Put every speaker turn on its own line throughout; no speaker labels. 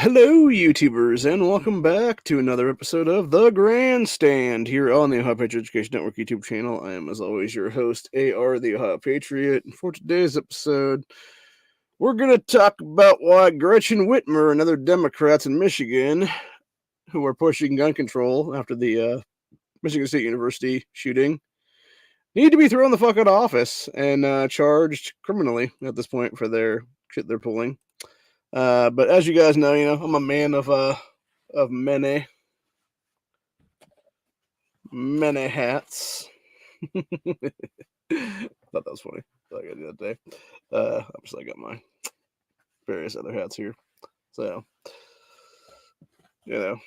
Hello, YouTubers, and welcome back to another episode of The Grandstand here on the Ohio Patriot Education Network YouTube channel. I am, as always, your host, AR, the Ohio Patriot. And for today's episode, we're going to talk about why Gretchen Whitmer and other Democrats in Michigan who are pushing gun control after the Michigan State University shooting need to be thrown the fuck out of office and charged criminally at this point for their shit they're pulling. But as you guys know, I'm a man of many hats. I thought that was funny. Like I did that day. Obviously, I got my various other hats here. So, you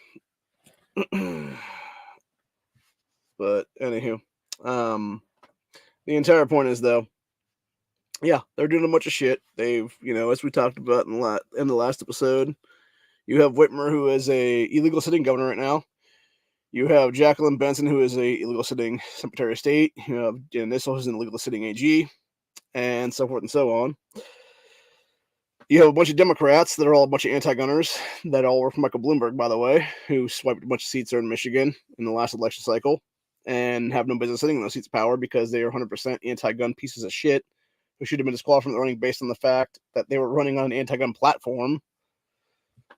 know. But anywho, the entire point is though, yeah, they're doing a bunch of shit. They've, as we talked about in the last episode, you have Whitmer, who is a illegal sitting governor right now. You have Jacqueline Benson, who is a illegal sitting Secretary of State. You have Jan Nissel, who's an illegal sitting AG, and so forth and so on. You have a bunch of Democrats that are all a bunch of anti-gunners that all work for Michael Bloomberg, by the way, who swiped a bunch of seats there in Michigan in the last election cycle and have no business sitting in those seats of power because they are 100% anti-gun pieces of shit who should have been disqualified from the running based on the fact that they were running on an anti-gun platform.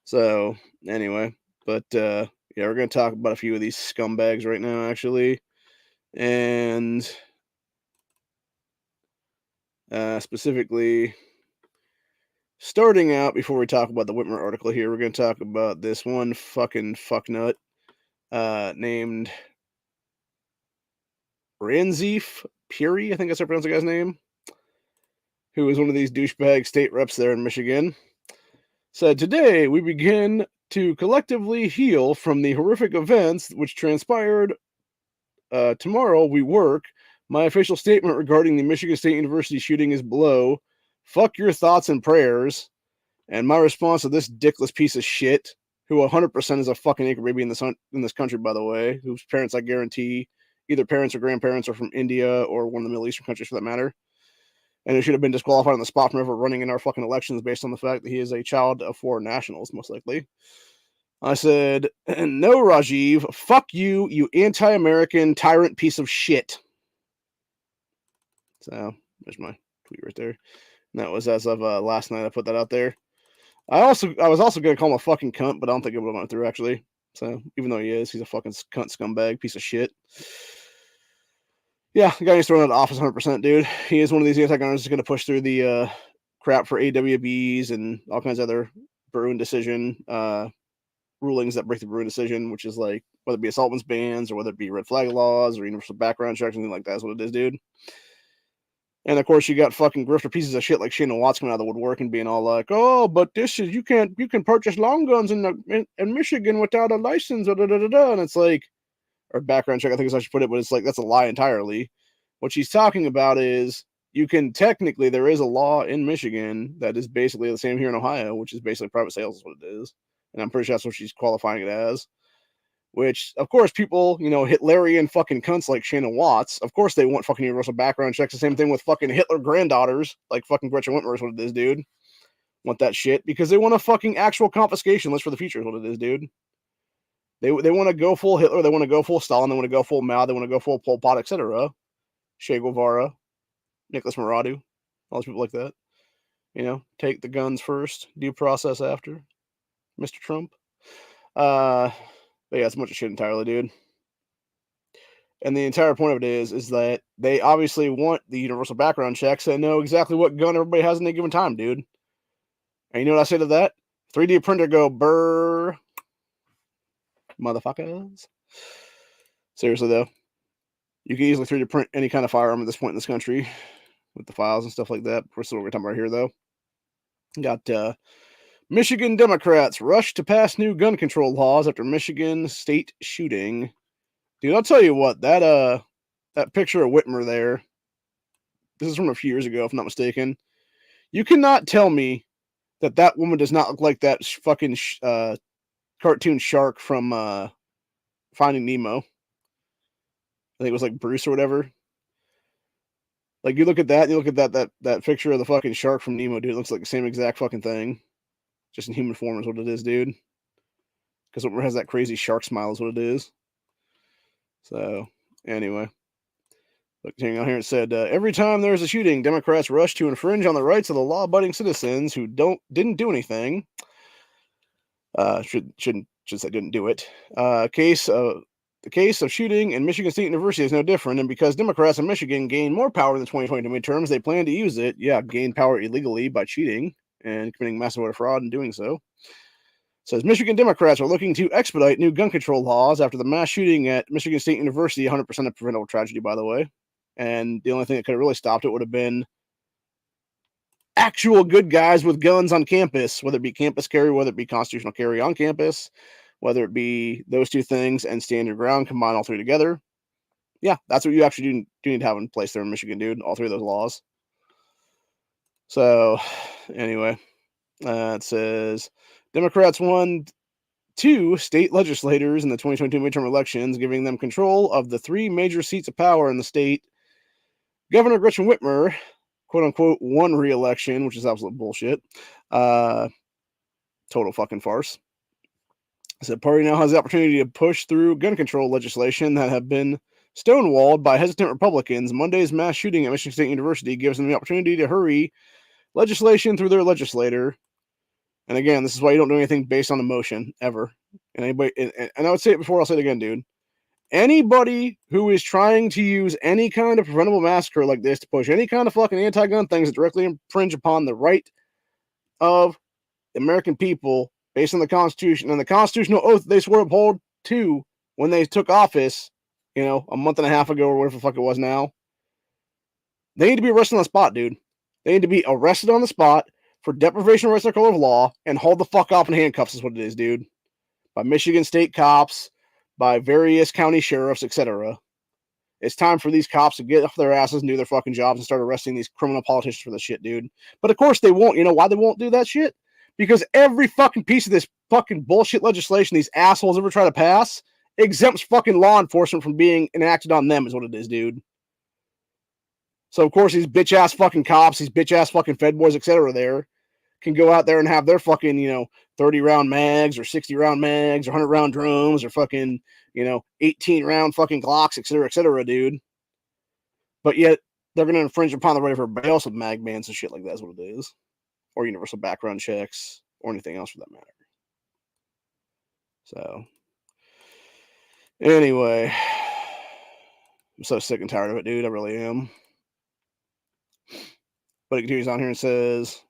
So, anyway, but yeah, we're going to talk about a few of these scumbags right now, actually. And specifically, starting out, before we talk about the Whitmer article here, we're going to talk about this one fucking fucknut named Ranjeev Puri, I think that's how I pronounce the guy's name, who is one of these douchebag state reps there in Michigan. Said, today we begin to collectively heal from the horrific events which transpired. Tomorrow we work. My official statement regarding the Michigan State University shooting is below. Fuck your thoughts and prayers. And my response to this dickless piece of shit, who 100% is a fucking anchor baby in this country, by the way, whose parents I guarantee either parents or grandparents are from India or one of the Middle Eastern countries for that matter, and who should have been disqualified on the spot from ever running in our fucking elections based on the fact that he is a child of foreign nationals, most likely. I said, no, Ranjeev, fuck you, you anti-American tyrant piece of shit. So, there's my tweet right there. And that was as of last night. I put that out there. I was also going to call him a fucking cunt, but I don't think it would have gone through, actually. So, even though he is, he's a fucking cunt scumbag, piece of shit. Yeah, the guy needs to run out of office 100%, dude. He is one of these anti-gunners that's going to push through the crap for AWBs and all kinds of other Bruin decision rulings that break the Bruin decision, which is like whether it be assault weapons bans or whether it be red flag laws or universal background checks, anything like that is what it is, dude. And of course, you got fucking grifter pieces of shit like Shana Watts coming out of the woodwork and being all like, "Oh, but this is you can purchase long guns in Michigan without a license," and it's like, or background check, I think is how she put it, but it's like that's a lie entirely. What she's talking about is you can technically there is a law in Michigan that is basically the same here in Ohio, which is basically private sales is what it is, and I'm pretty sure that's what she's qualifying it as. Which, of course, people, Hitlerian fucking cunts like Shana Watts, of course they want fucking universal background checks. The same thing with fucking Hitler granddaughters, like fucking Gretchen Whitmer is what it is, dude. Want that shit because they want a fucking actual confiscation list for the future is what it is, dude. They want to go full Hitler, they want to go full Stalin, they want to go full Mao, they want to go full Pol Pot, etc. Che Guevara, Nicholas Muradu, all those people like that. Take the guns first, due process after, Mr. Trump. But yeah, it's a bunch of shit entirely, dude. And the entire point of it is that they obviously want the universal background checks and know exactly what gun everybody has in a given time, dude. And you know what I say to that? 3D printer go burr, motherfuckers. Seriously though, you can easily 3D print any kind of firearm at this point in this country with the files and stuff like that. We're still talking about here though. Got Michigan Democrats rush to pass new gun control laws after Michigan state shooting. Dude, I'll tell you what, that picture of Whitmer there, this is from a few years ago, if I'm not mistaken. You cannot tell me that woman does not look like that fucking cartoon shark from Finding Nemo. I think it was like Bruce or whatever. Like, you look at that, and you look at that picture of the fucking shark from Nemo, dude, it looks like the same exact fucking thing. just in human form is what it is, dude. Because Whitmer has that crazy shark smile is what it is. So, anyway. Looking on here, it said, every time there's a shooting, Democrats rush to infringe on the rights of the law-abiding citizens who didn't do anything. Should say didn't do it. The case of shooting in Michigan State University is no different, and because Democrats in Michigan gained more power in the 2022 midterms, they plan to use it. Yeah, gain power illegally by cheating and committing massive voter fraud and doing so. Says Michigan Democrats are looking to expedite new gun control laws after the mass shooting at Michigan State University, 100% a preventable tragedy, by the way. And the only thing that could have really stopped it would have been actual good guys with guns on campus, whether it be campus carry, whether it be constitutional carry on campus, whether it be those two things and stand your ground, combine all three together. Yeah, that's what you actually do need to have in place there in Michigan, dude. All three of those laws. So, anyway, it says Democrats won 2 state legislators in the 2022 midterm elections, giving them control of the 3 major seats of power in the state. Governor Gretchen Whitmer, quote unquote, won re-election, which is absolute bullshit. Total fucking farce. The party now has the opportunity to push through gun control legislation that have been stonewalled by hesitant Republicans. Monday's mass shooting at Michigan State University gives them the opportunity to hurry legislation through their legislator. And again, this is why you don't do anything based on emotion, ever. And I would say it before, I'll say it again, dude. Anybody who is trying to use any kind of preventable massacre like this to push any kind of fucking anti-gun things that directly infringe upon the right of the American people based on the Constitution and the constitutional oath they swore to uphold to when they took office, a month and a half ago or whatever the fuck it was now, they need to be arrested on the spot, dude. They need to be arrested on the spot for deprivation of rights under color of law and hauled the fuck off in handcuffs is what it is, dude. By Michigan State cops, by various county sheriffs, etc. It's time for these cops to get off their asses and do their fucking jobs and start arresting these criminal politicians for this shit, dude. But of course they won't. You know why they won't do that shit? Because every fucking piece of this fucking bullshit legislation these assholes ever try to pass exempts fucking law enforcement from being enacted on them is what it is, dude. So of course these bitch-ass fucking cops, these bitch-ass fucking Fed boys, etc. there can go out there and have their fucking, 30-round mags or 60-round mags or 100-round drums or fucking, 18-round fucking Glocks, etc., dude. But yet, they're going to infringe upon the right of everybody else with mag bans and shit like that is what it is. Or universal background checks or anything else for that matter. So, anyway, I'm so sick and tired of it, dude. I really am. But it continues on here and says,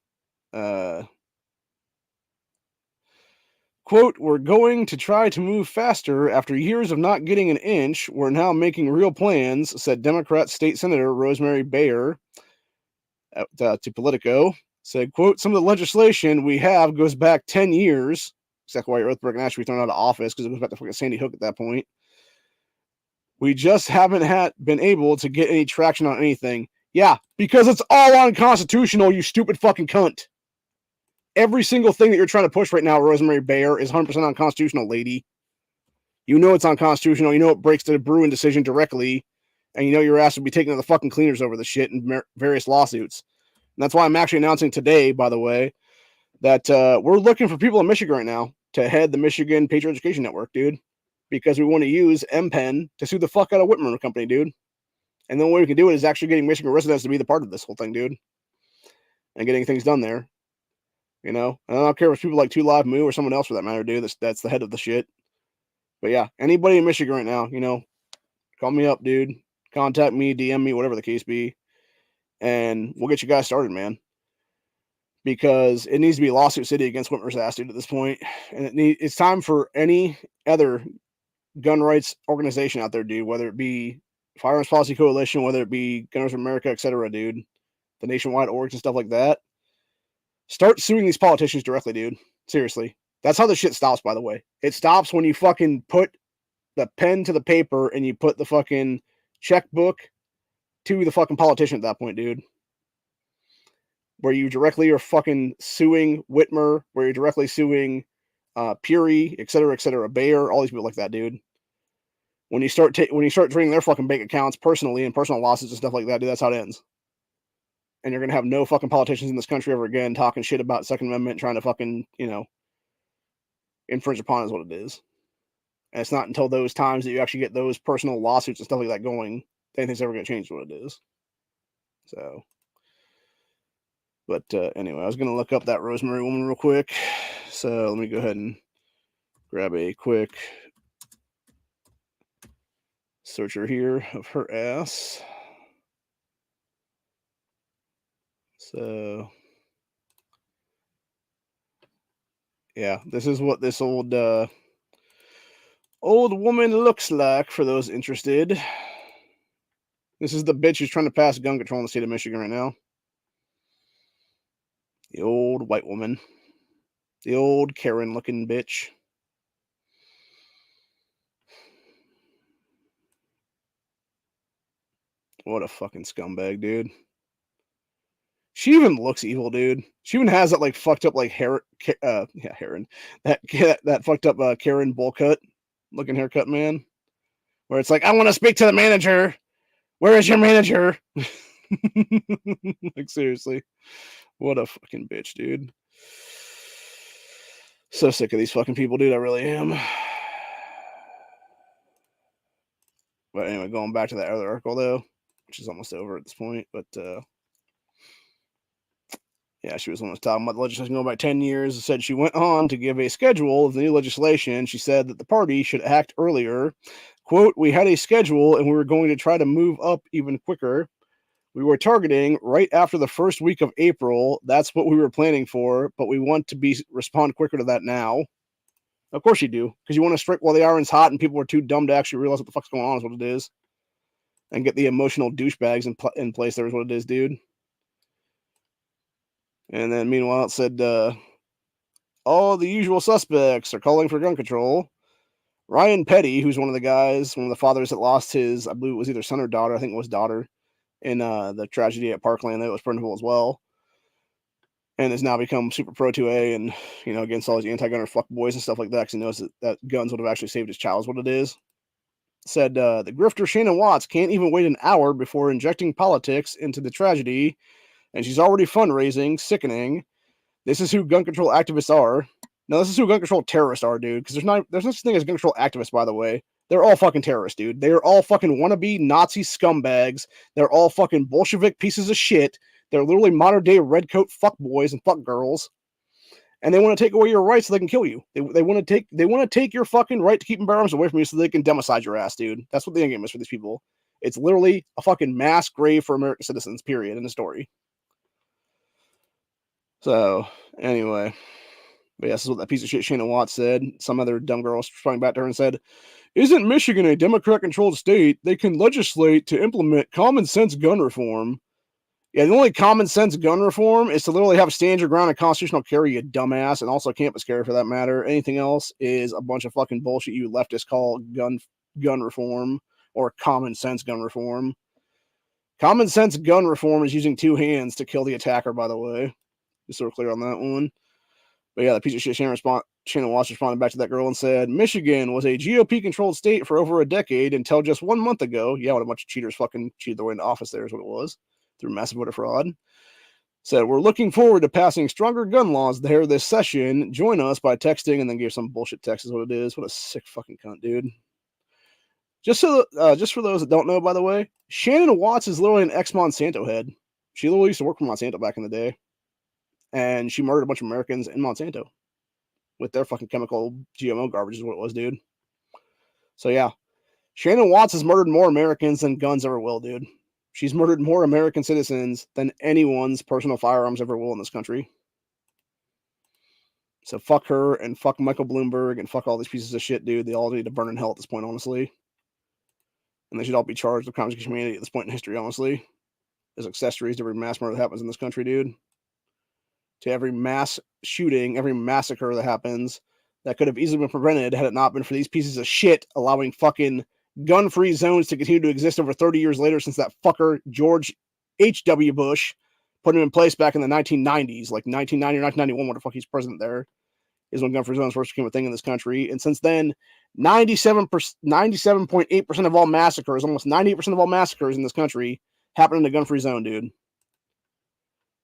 quote, we're going to try to move faster. After years of not getting an inch, we're now making real plans, said Democrat State Senator Rosemary Bayer to Politico. Said, quote, some of the legislation we have goes back 10 years. Exactly why Earthberg and be thrown out of office, because it goes back to fucking Sandy Hook at that point. We just haven't been able to get any traction on anything. Yeah, because it's all unconstitutional, you stupid fucking cunt. Every single thing that you're trying to push right now, Rosemary Bayer, is 100% unconstitutional, lady. You know it's unconstitutional. You know it breaks the Bruin decision directly. And you know your ass will be taken to the fucking cleaners over the shit in various lawsuits. And that's why I'm actually announcing today, by the way, that we're looking for people in Michigan right now to head the Michigan Patriot Education Network, dude. Because we want to use MPEN to sue the fuck out of Whitmer Company, dude. And the only way we can do it is actually getting Michigan residents to be the part of this whole thing, dude. And getting things done there. And I don't care if it's people like 2 Live Moo or someone else for that matter, dude. That's the head of the shit. But yeah, anybody in Michigan right now, call me up, dude. Contact me, DM me, whatever the case be. And we'll get you guys started, man. Because it needs to be lawsuit city against Whitmer's ass, dude, at this point. And it's time for any other gun rights organization out there, dude, whether it be Firearms Policy Coalition, whether it be Gunners of America, etc., dude, the nationwide orgs and stuff like that. Start suing these politicians directly, dude. Seriously. That's how the shit stops, by the way. It stops when you fucking put the pen to the paper and you put the fucking checkbook to the fucking politician at that point, dude. Where you directly are fucking suing Whitmer, where you're directly suing Puri, etc., Bayer, all these people like that, dude. When you start draining their fucking bank accounts personally and personal losses and stuff like that, dude, that's how it ends. and you're going to have no fucking politicians in this country ever again talking shit about Second Amendment, trying to fucking, infringe upon is what it is. And it's not until those times that you actually get those personal lawsuits and stuff like that going, that anything's ever going to change what it is. So, but anyway, I was going to look up that Rosemary woman real quick. So let me go ahead and grab a quick searcher here of her ass. So, yeah, this is what this old woman looks like for those interested. This is the bitch who's trying to pass gun control in the state of Michigan right now. The old white woman. The old Karen-looking bitch. What a fucking scumbag, dude. She even looks evil, dude. She even has that like fucked up like hair, Heron. That fucked up Karen bowl cut looking haircut, man. Where it's like, I want to speak to the manager. Where is your manager? Like seriously, what a fucking bitch, dude. So sick of these fucking people, dude. I really am. But anyway, going back to that other article though, which is almost over at this point, but yeah, she was the one who was talking about the legislation going back 10 years. Said she went on to give a schedule of the new legislation. She said that the party should act earlier. Quote, we had a schedule and we were going to try to move up even quicker. We were targeting right after the first week of April. That's what we were planning for, but we want to respond quicker to that now. Of course you do, because you want to strike while the iron's hot and people are too dumb to actually realize what the fuck's going on is what it is. And get the emotional douchebags in place there is what it is, dude. And then meanwhile it said, all the usual suspects are calling for gun control. Ryan Petty, who's one of the fathers that lost his, I believe it was either son or daughter, I think it was daughter, in the tragedy at Parkland that was preventable as well, and has now become super pro 2A and, against all these anti-gunner fuck boys and stuff like that, because he knows that guns would have actually saved his child is what it is. Said, the grifter Shannon Watts can't even wait an hour before injecting politics into the tragedy, and she's already fundraising. Sickening. This is who gun control activists are. No, this is who gun control terrorists are, dude, because there's no such thing as gun control activists, by the way. They're all fucking terrorists, dude. They are all fucking wannabe Nazi scumbags. They're all fucking Bolshevik pieces of shit. They're literally modern day redcoat fuck boys and fuck girls. And they want to take away your rights so they can kill you. They want to take your fucking right to keep and bear arms away from you so they can democide your ass, dude. That's what the end game is for these people. It's literally a fucking mass grave for American citizens, period, in the story. So, anyway. But yeah, this is what that piece of shit Shannon Watts said. Some other dumb girl sprung back to her and said, isn't Michigan a Democrat-controlled state? They can legislate to implement common sense gun reform. Yeah, the only common sense gun reform is to literally have stand your ground and constitutional carry, you dumbass, and also campus carry for that matter. Anything else is a bunch of fucking bullshit you leftists call gun reform or common sense gun reform. Common sense gun reform is using two hands to kill the attacker, by the way. Just so we're clear on that one. But yeah, the piece of shit Shannon Watts responded back to that girl and said, Michigan was a GOP-controlled state for over a decade until just 1 month ago. Yeah, when a bunch of cheaters fucking cheated their way into office there is what it was, through massive voter fraud. Said, we're looking forward to passing stronger gun laws there this session. Join us by texting, and then gave some bullshit text is what it is. What a sick fucking cunt, dude. Just for those that don't know, by the way, Shannon Watts is literally an ex-Monsanto head. She literally used to work for Monsanto back in the day. And she murdered a bunch of Americans in Monsanto with their fucking chemical GMO garbage is what it was, dude. So yeah, Shannon Watts has murdered more Americans than guns ever will, dude. She's murdered more American citizens than anyone's personal firearms ever will in this country. So fuck her and fuck Michael Bloomberg and fuck all these pieces of shit, dude. They all need to burn in hell at this point, honestly. And they should all be charged with crimes against humanity at this point in history, honestly. As accessories to every mass murder that happens in this country, dude. To every mass shooting, every massacre that happens that could have easily been prevented had it not been for these pieces of shit allowing fucking gun-free zones to continue to exist over 30 years later since that fucker George H.W. Bush put them in place back in the 1990s, like 1990 or 1991, when the fuck he's president there, is when gun-free zones first became a thing in this country. And since then, 97.8% of all massacres, almost 98% of all massacres in this country happen in a gun-free zone, dude.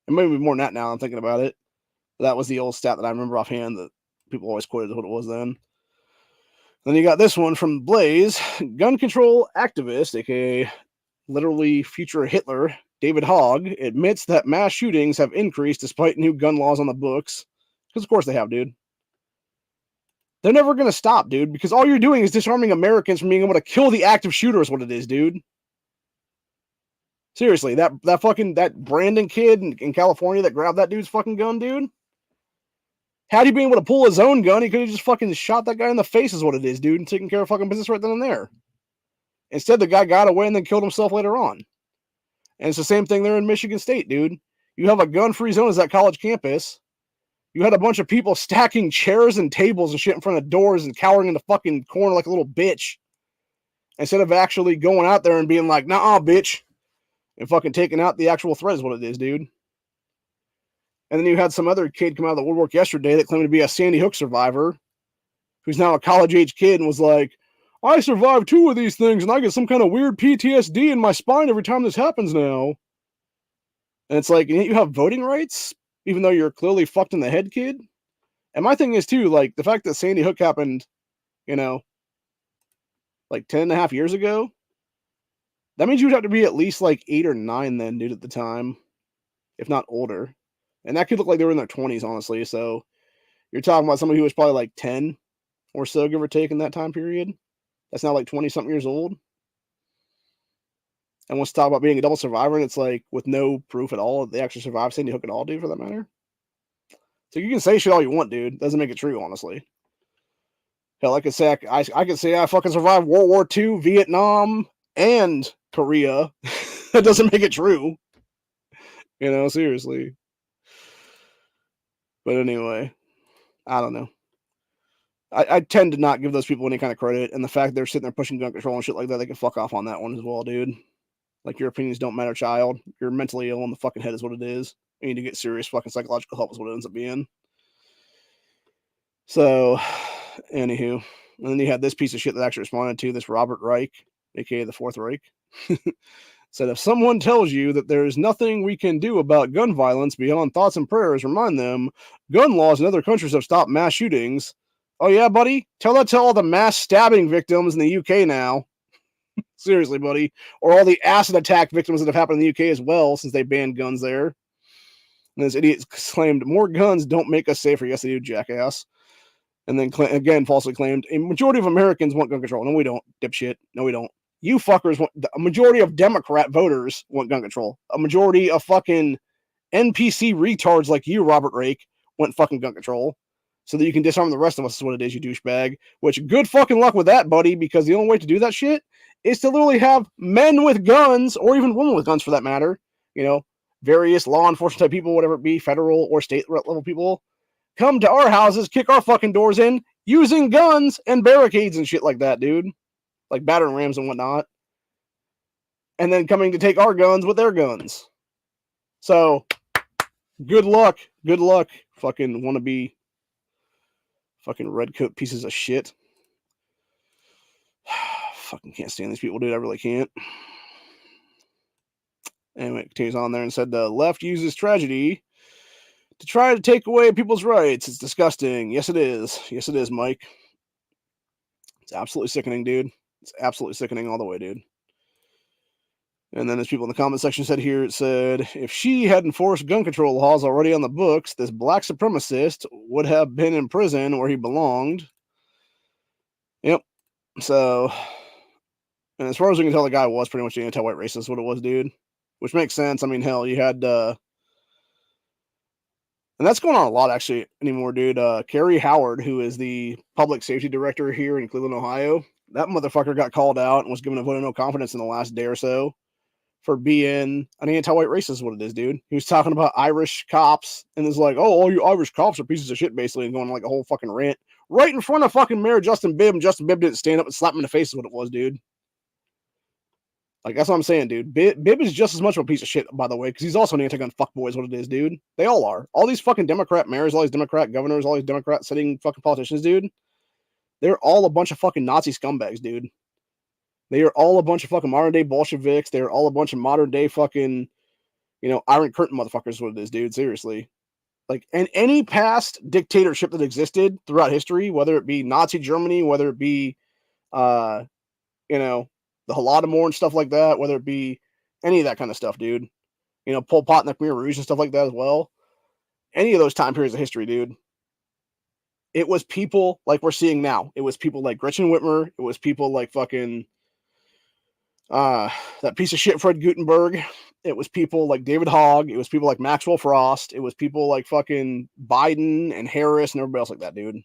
It might be more than that now. I'm thinking about it. That was the old stat that I remember offhand that people always quoted what it was then. Then you got this one from Blaze. Gun control activist, aka literally future Hitler, David Hogg, admits that mass shootings have increased despite new gun laws on the books. Because of course they have, dude. They're never going to stop, dude, because all you're doing is disarming Americans from being able to kill the active shooter is what it is, dude. Seriously, that Brandon kid in California that grabbed that dude's fucking gun, dude. Had he been able to pull his own gun, he could have just fucking shot that guy in the face is what it is, dude, and taken care of fucking business right then and there. Instead, the guy got away and then killed himself later on. And it's the same thing there in Michigan State, dude. You have a gun-free zone as that college campus. You had a bunch of people stacking chairs and tables and shit in front of doors and cowering in the fucking corner like a little bitch. Instead of actually going out there and being like, nah, bitch. And fucking taking out the actual threat is what it is, dude. And then you had some other kid come out of the woodwork yesterday that claimed to be a Sandy Hook survivor, who's now a college-age kid and was like, I survived 2 of these things and I get some kind of weird PTSD in my spine every time this happens now. And it's like, you have voting rights, even though you're clearly fucked in the head, kid? And my thing is, too, like, the fact that Sandy Hook happened, like 10 and a half years ago, that means you'd have to be at least like 8 or 9 then, dude, at the time, if not older. And that could look like they were in their 20s, honestly. So you're talking about somebody who was probably like 10 or so, give or take, in that time period. That's now like 20-something years old. And wants to talk about being a double survivor, and it's like with no proof at all that they actually survived Sandy Hook at all, dude, for that matter. So you can say shit all you want, dude. Doesn't make it true, honestly. Hell, I could say I fucking survived World War II, Vietnam, and Korea. That doesn't make it true. Seriously. But anyway, I don't know. I tend to not give those people any kind of credit, and the fact they're sitting there pushing gun control and shit like that, they can fuck off on that one as well, dude. Like, your opinions don't matter, child. You're mentally ill in the fucking head is what it is. You need to get serious fucking psychological help is what it ends up being. So, anywho. And then you had this piece of shit that actually responded to this Robert Reich, aka the Fourth Reich. Said, if someone tells you that there is nothing we can do about gun violence beyond thoughts and prayers, remind them gun laws in other countries have stopped mass shootings. Oh yeah, buddy? Tell that to all the mass stabbing victims in the UK now. Seriously, buddy. Or all the acid attack victims that have happened in the UK as well, since they banned guns there. And this idiot claimed, more guns don't make us safer. Yes, they do, jackass. And then, again, falsely claimed, a majority of Americans want gun control. No, we don't, dipshit. No, we don't. You fuckers want, a majority of Democrat voters want gun control. A majority of fucking NPC retards like you, Robert Reich, want fucking gun control. So that you can disarm the rest of us is what it is, you douchebag. Which, good fucking luck with that, buddy, because the only way to do that shit is to literally have men with guns, or even women with guns for that matter, various law enforcement type people, whatever it be, federal or state level people, come to our houses, kick our fucking doors in, using guns and barricades and shit like that, dude. Like battering rams and whatnot. And then coming to take our guns with their guns. So, good luck, fucking wannabe fucking redcoat pieces of shit. Fucking can't stand these people, dude. I really can't. Anyway, it continues on there and said the left uses tragedy to try to take away people's rights. It's disgusting. Yes, it is. Yes, it is, Mike. It's absolutely sickening, dude. It's absolutely sickening all the way, dude. And then as people in the comment section said here, it said, if she had enforced gun control laws already on the books, this black supremacist would have been in prison where he belonged. Yep. So, and as far as we can tell, the guy was pretty much the anti-white racist, what it was, dude. Which makes sense. I mean, hell, you had, and that's going on a lot, actually, anymore, dude. Kerry Howard, who is the public safety director here in Cleveland, Ohio, that motherfucker got called out and was given a vote of no confidence in the last day or so for being an anti-white racist is what it is, dude. He was talking about Irish cops and is like, oh, all you Irish cops are pieces of shit, basically, and going like a whole fucking rant right in front of fucking Mayor Justin Bibb, and Justin Bibb didn't stand up and slap him in the face is what it was, dude. Like, that's what I'm saying, dude. Bibb is just as much of a piece of shit, by the way, because he's also an anti-gun fuckboy is what it is, dude. They all are. All these fucking Democrat mayors, all these Democrat governors, all these Democrat sitting fucking politicians, dude, they're all a bunch of fucking Nazi scumbags, dude. They are all a bunch of fucking modern-day Bolsheviks. They're all a bunch of modern-day fucking Iron Curtain motherfuckers is what it is, dude. Seriously. Like, and any past dictatorship that existed throughout history, whether it be Nazi Germany, whether it be, the Holodomor and stuff like that, whether it be any of that kind of stuff, dude. Pol Pot and the Khmer Rouge and stuff like that as well. Any of those time periods of history, dude. It was people like we're seeing now. It was people like Gretchen Whitmer. It was people like fucking that piece of shit Fred Gutenberg. It was people like David Hogg. It was people like Maxwell Frost. It was people like fucking Biden and Harris and everybody else like that, dude.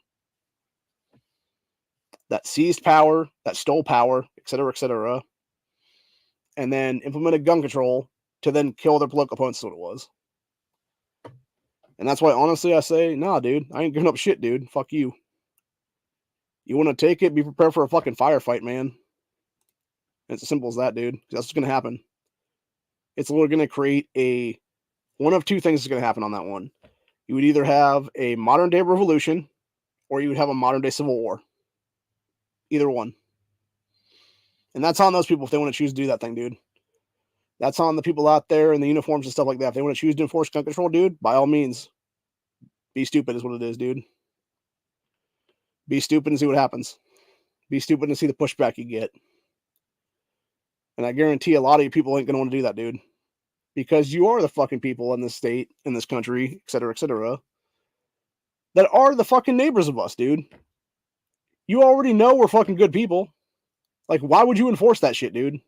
That seized power, that stole power, etc., and then implemented gun control to then kill their political opponents. Is what it was. And that's why, honestly, I say, nah, dude, I ain't giving up shit, dude. Fuck you. You want to take it? Be prepared for a fucking firefight, man. It's as simple as that, dude. That's what's going to happen. It's literally going to create one of two things is going to happen on that one. You would either have a modern day revolution or you would have a modern day civil war. Either one. And that's on those people if they want to choose to do that thing, dude. That's on the people out there in the uniforms and stuff like that. If they want to choose to enforce gun control, dude, by all means, be stupid is what it is, dude. Be stupid and see what happens. Be stupid and see the pushback you get. And I guarantee a lot of you people ain't going to want to do that, dude. Because you are the fucking people in this state, in this country, etc., that are the fucking neighbors of us, dude. You already know we're fucking good people. Like, why would you enforce that shit, dude?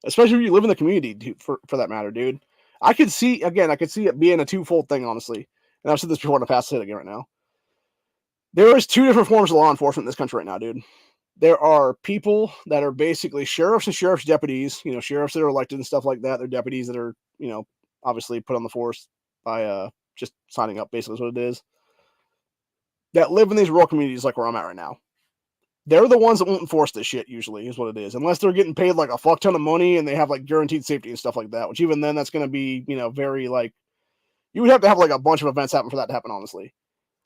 Especially if you live in the community, dude, for that matter, dude. I could see it being a twofold thing, honestly. And I've said this before in the past, I'll say it again right now. There is two different forms of law enforcement in this country right now, dude. There are people that are basically sheriffs and sheriff's deputies, sheriffs that are elected and stuff like that. They're deputies that are, obviously put on the force by just signing up, basically is what it is. That live in these rural communities like where I'm at right now. They're the ones that won't enforce this shit, usually, is what it is. Unless they're getting paid like a fuck ton of money and they have like guaranteed safety and stuff like that, which even then that's going to be, very like, you would have to have like a bunch of events happen for that to happen, honestly.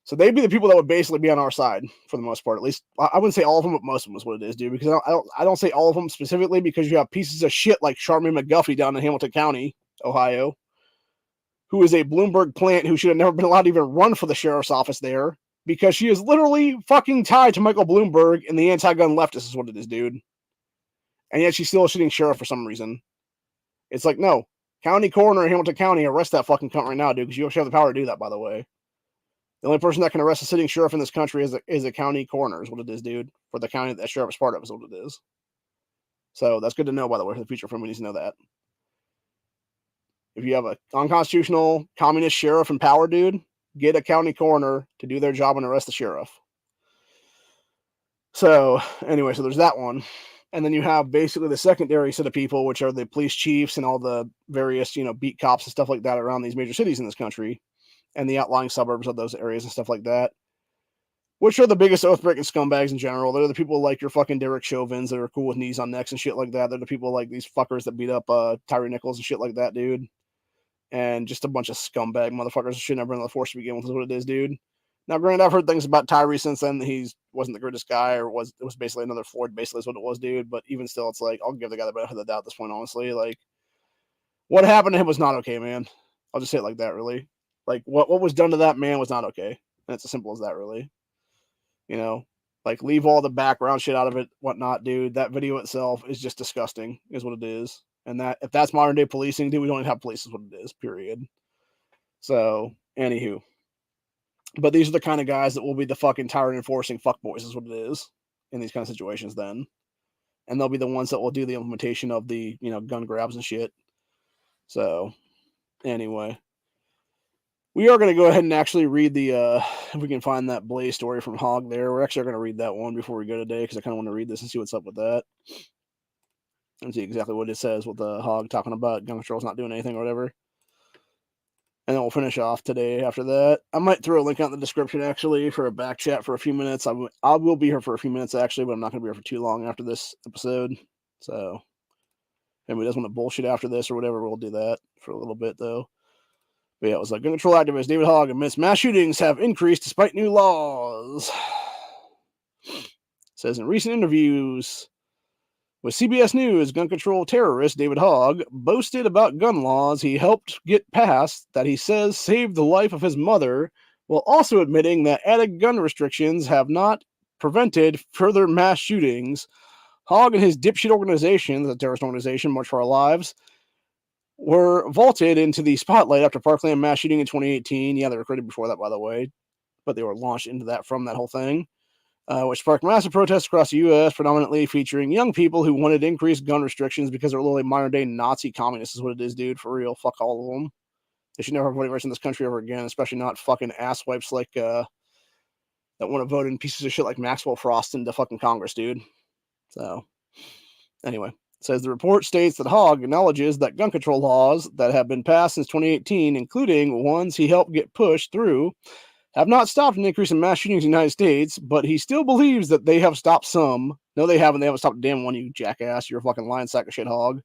So they'd be the people that would basically be on our side for the most part. At least I wouldn't say all of them, but most of them is what it is, dude. Because I don't say all of them specifically because you have pieces of shit like Charmaine McGuffey down in Hamilton County, Ohio, who is a Bloomberg plant who should have never been allowed to even run for the sheriff's office there because she is literally fucking tied to Michael Bloomberg and the anti-gun leftist is what it is, dude. And yet she's still a shitting sheriff for some reason. It's like, no, county coroner in Hamilton County, arrest that fucking cunt right now, dude, because you actually have the power to do that, by the way. The only person that can arrest a sitting sheriff in this country is a county coroner, is what it is, dude. For the county that sheriff is part of, is what it is. So that's good to know, by the way, for the future. For me, needs to know that. If you have a unconstitutional communist sheriff in power, dude, get a county coroner to do their job and arrest the sheriff. So anyway, so there's that one. And then you have basically the secondary set of people, which are the police chiefs and all the various, beat cops and stuff like that around these major cities in this country. And the outlying suburbs of those areas and stuff like that, which are the biggest oath-breaking scumbags in general. They're the people like your fucking Derek Chauvins that are cool with knees on necks and shit like that. They're the people like these fuckers that beat up Tyree Nichols and shit like that, dude. And just a bunch of scumbag motherfuckers should never been on the force to begin with is what it is, dude. Now, granted, I've heard things about Tyree since then that he wasn't the greatest guy or it was basically another Floyd, basically is what it was, dude. But even still, it's like, I'll give the guy the benefit of the doubt at this point, honestly. Like, what happened to him was not okay, man. I'll just say it like that, really. Like, what was done to that man was not okay. And it's as simple as that, really. Like, leave all the background shit out of it, whatnot, dude. That video itself is just disgusting, is what it is. And that if that's modern day policing, dude, we don't even have police, is what it is, period. So, anywho. But these are the kind of guys that will be the fucking tyrant enforcing fuckboys, is what it is, in these kind of situations then. And they'll be the ones that will do the implementation of the, gun grabs and shit. So, anyway. We are going to go ahead and actually read the, if we can find that Blaze story from Hogg there. We're actually going to read that one before we go today because I kind of want to read this and see what's up with that. And see exactly what it says with the Hogg talking about gun control's not doing anything or whatever. And then we'll finish off today after that. I might throw a link out in the description actually for a back chat for a few minutes. I will be here for a few minutes actually, but I'm not going to be here for too long after this episode. So if anybody does want to bullshit after this or whatever, we'll do that for a little bit though. But yeah, it was like gun control activist David Hogg admits mass shootings have increased despite new laws. It says in recent interviews, With CBS News, gun control terrorist David Hogg boasted about gun laws he helped get passed that he says saved the life of his mother, while also admitting that added gun restrictions have not prevented further mass shootings. Hogg and his dipshit organization, the terrorist organization March for Our Lives, were vaulted into the spotlight after Parkland mass shooting in 2018. Yeah, they were created before that, by the way, but they were launched into that from that whole thing. Which sparked massive protests across the U.S., predominantly featuring young people who wanted increased gun restrictions because they're literally modern-day Nazi communists is what it is, dude, for real. Fuck all of them. They should never have voting rights in this country ever again, especially not fucking asswipes like, that want to vote in pieces of shit like Maxwell Frost into fucking Congress, dude. So, anyway. It says the report states that Hogg acknowledges that gun control laws that have been passed since 2018, including ones he helped get pushed through, have not stopped an increase in mass shootings in the United States, but he still believes that they have stopped some. No, they haven't. They haven't stopped a damn one, you jackass. You're a fucking lying sack of shit, Hog.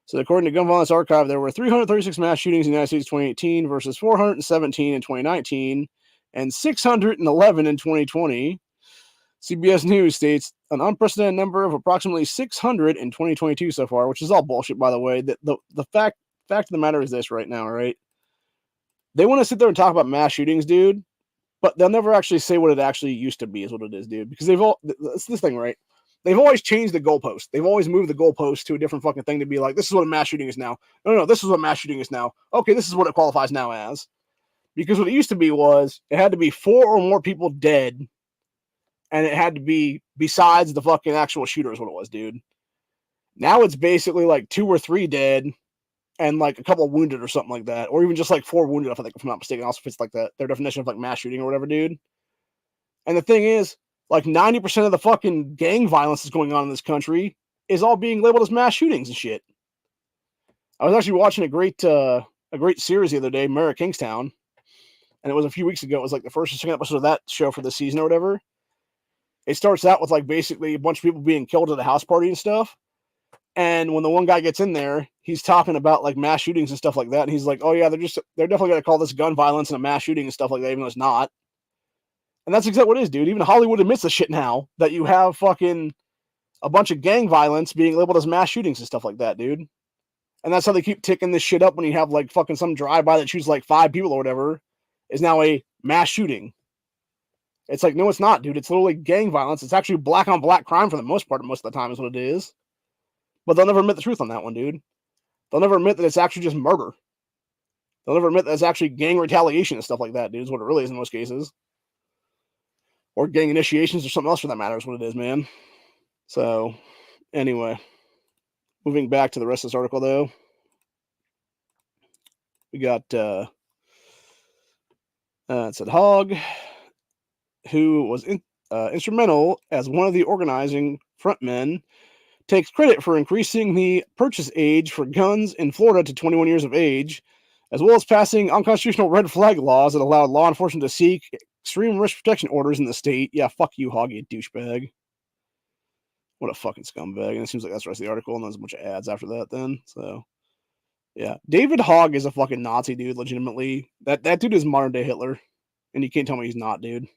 So according to Gun Violence Archive, there were 336 mass shootings in the United States in 2018 versus 417 in 2019 and 611 in 2020. CBS News states an unprecedented number of approximately 600 in 2022 so far, which is all bullshit, by the way. The fact of the matter is this right now, right? They want to sit there and talk about mass shootings, dude, but they'll never actually say what it actually used to be is what it is, dude. Because it's this thing, right? They've always changed the goalpost. They've always moved the goalpost to a different fucking thing to be like, this is what a mass shooting is now. No, this is what mass shooting is now. Okay, this is what it qualifies now as. Because what it used to be was it had to be 4 or more people dead, and it had to be besides the fucking actual shooter is what it was, dude. Now it's basically like 2 or 3 dead and like a couple wounded or something like that, or even just like 4 wounded, if I'm not mistaken. Also fits like that their definition of like mass shooting or whatever, dude. And the thing is, like 90% of the fucking gang violence that's going on in this country is all being labeled as mass shootings and shit. I was actually watching a great series the other day, Mayor of Kingstown, and it was a few weeks ago. It was like the first or second episode of that show for the season or whatever. It starts out with like basically a bunch of people being killed at a house party and stuff. And when the one guy gets in there, he's talking about like mass shootings and stuff like that. And he's like, oh yeah, they're definitely going to call this gun violence and a mass shooting and stuff like that, even though it's not. And that's exactly what it is, dude. Even Hollywood admits the shit now that you have fucking a bunch of gang violence being labeled as mass shootings and stuff like that, dude. And that's how they keep ticking this shit up when you have like fucking some drive-by that shoots like 5 people or whatever is now a mass shooting. It's like, no, it's not, dude. It's literally gang violence. It's actually black on black crime for the most part, most of the time is what it is. But they'll never admit the truth on that one, dude. They'll never admit that it's actually just murder. They'll never admit that it's actually gang retaliation and stuff like that, dude, is what it really is in most cases. Or gang initiations or something else for that matter is what it is, man. So, anyway. Moving back to the rest of this article, though. We got, it said Hogg, who was instrumental as one of the organizing frontmen, takes credit for increasing the purchase age for guns in Florida to 21 years of age, as well as passing unconstitutional red flag laws that allowed law enforcement to seek extreme risk protection orders in the state. Yeah, fuck you, Hogg, you douchebag. What a fucking scumbag. And it seems like that's the rest of the article, and there's a bunch of ads after that then. So, yeah. David Hogg is a fucking Nazi, dude, legitimately. That dude is modern-day Hitler, and you can't tell me he's not, dude.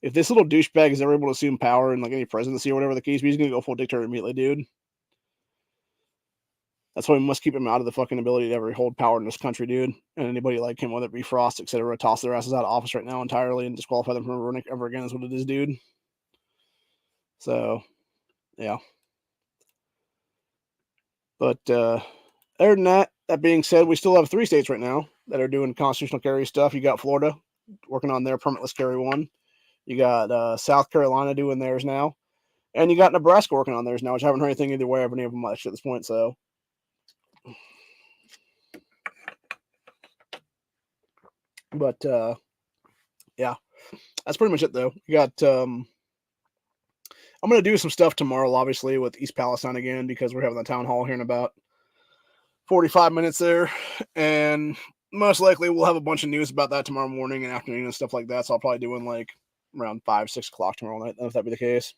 If this little douchebag is ever able to assume power in like any presidency or whatever the case, he's going to go full dictator immediately, dude. That's why we must keep him out of the fucking ability to ever hold power in this country, dude. And anybody like him, whether it be Frost, etc., toss their asses out of office right now entirely and disqualify them from running ever again is what it is, dude. So, yeah. But other than that being said, we still have 3 states right now that are doing constitutional carry stuff. You got Florida working on their permitless carry one. You got South Carolina doing theirs now. And you got Nebraska working on theirs now, which I haven't heard anything either way of any of them much at this point. So, but yeah, that's pretty much it though. You got I'm gonna do some stuff tomorrow, obviously, with East Palestine again because we're having the town hall here in about 45 minutes there, and most likely we'll have a bunch of news about that tomorrow morning and afternoon and stuff like that. So I'll probably do in like around 5-6 o'clock tomorrow night, if that be the case,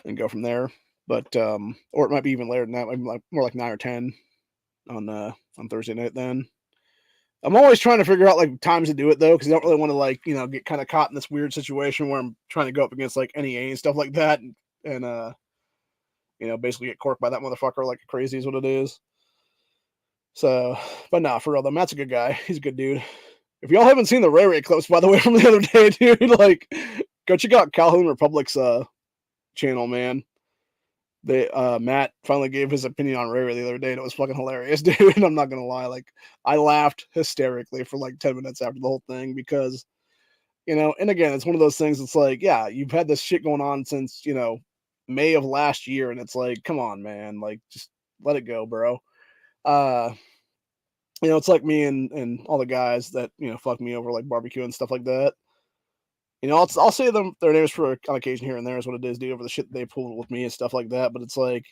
and go from there. But or it might be even later than that, maybe like more like 9 or 10 on Thursday night. Then I'm always trying to figure out like times to do it though, because I don't really want to like get kind of caught in this weird situation where I'm trying to go up against like NEA and stuff like that, and basically get corked by that motherfucker like crazy is what it is. So, but nah, for real though, Matt's a good guy. He's a good dude. If y'all haven't seen the Ray Ray clips, by the way, from the other day, dude, like, go check out Calhoun Republic's channel, man. Matt finally gave his opinion on Ray Ray the other day, and it was fucking hilarious, dude. I'm not gonna lie, like, I laughed hysterically for like 10 minutes after the whole thing because, and again, it's one of those things. It's like, yeah, you've had this shit going on since May of last year, and it's like, come on, man, like, just let it go, bro. It's like me and all the guys that fuck me over like barbecue and stuff like that. I'll say their names for on occasion here and there is what it is, dude, over the shit they pulled with me and stuff like that. But it's like,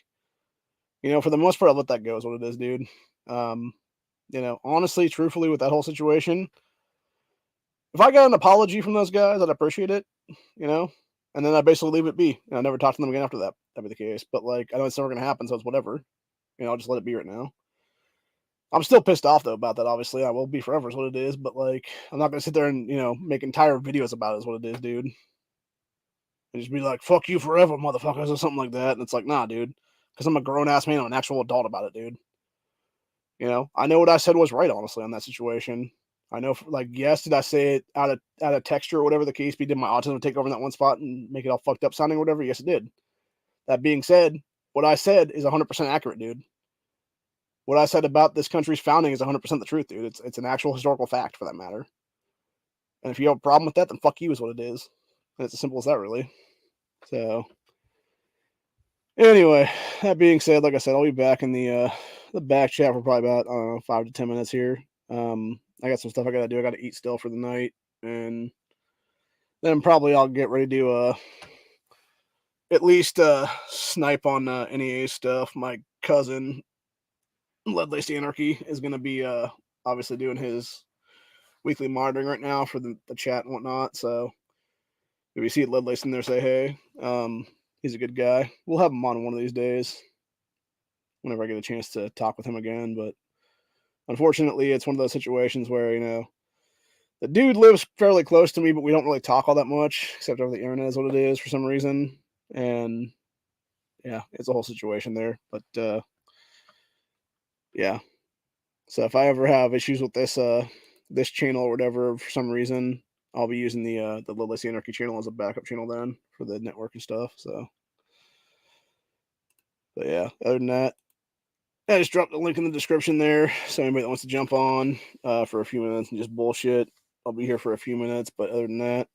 for the most part, I'll let that go is what it is, dude. Honestly, truthfully, with that whole situation, if I got an apology from those guys, I'd appreciate it, and then I basically leave it be. I never talk to them again after that. That'd be the case. But like, I know it's never gonna happen, so it's whatever. I'll just let it be right now. I'm still pissed off though about that. Obviously, I will be forever is what it is. But like, I'm not gonna sit there and make entire videos about it is what it is, dude. And just be like, "Fuck you forever, motherfuckers," or something like that. And it's like, nah, dude, because I'm a grown ass man. I'm an actual adult about it, dude. I know what I said was right, honestly, on that situation. I know, like, yes, did I say it out of texture or whatever the case be? Did my autism take over in that one spot and make it all fucked up sounding or whatever? Yes, it did. That being said, what I said is 100% accurate, dude. What I said about this country's founding is 100% the truth, dude. It's an actual historical fact, for that matter. And if you have a problem with that, then fuck you is what it is. And it's as simple as that, really. So, anyway, that being said, like I said, I'll be back in the back chat for probably about, I don't know, 5 to 10 minutes here. I got some stuff I got to do. I got to eat still for the night. And then probably I'll get ready to at least snipe on NEA stuff. My cousin, Lead Laced Anarchy, is going to be obviously doing his weekly monitoring right now for the chat and whatnot. So if you see Lead Laced in there, say hey. He's a good guy. We'll have him on one of these days whenever I get a chance to talk with him again. But unfortunately, it's one of those situations where, the dude lives fairly close to me, but we don't really talk all that much, except over the internet is what it is for some reason. And yeah, it's a whole situation there. But yeah. So if I ever have issues with this channel or whatever for some reason, I'll be using the Lead Laced Anarchy channel as a backup channel then for the network and stuff. So, but yeah, other than that, I just dropped the link in the description there. So anybody that wants to jump on for a few minutes and just bullshit, I'll be here for a few minutes. But other than that,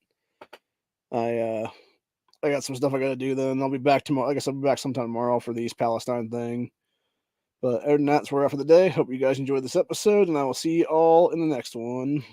I got some stuff I got to do. Then I'll be back tomorrow. I guess I'll be back sometime tomorrow for the East Palestine thing. But other than that, that's where we're at for the day. Hope you guys enjoyed this episode, and I will see you all in the next one.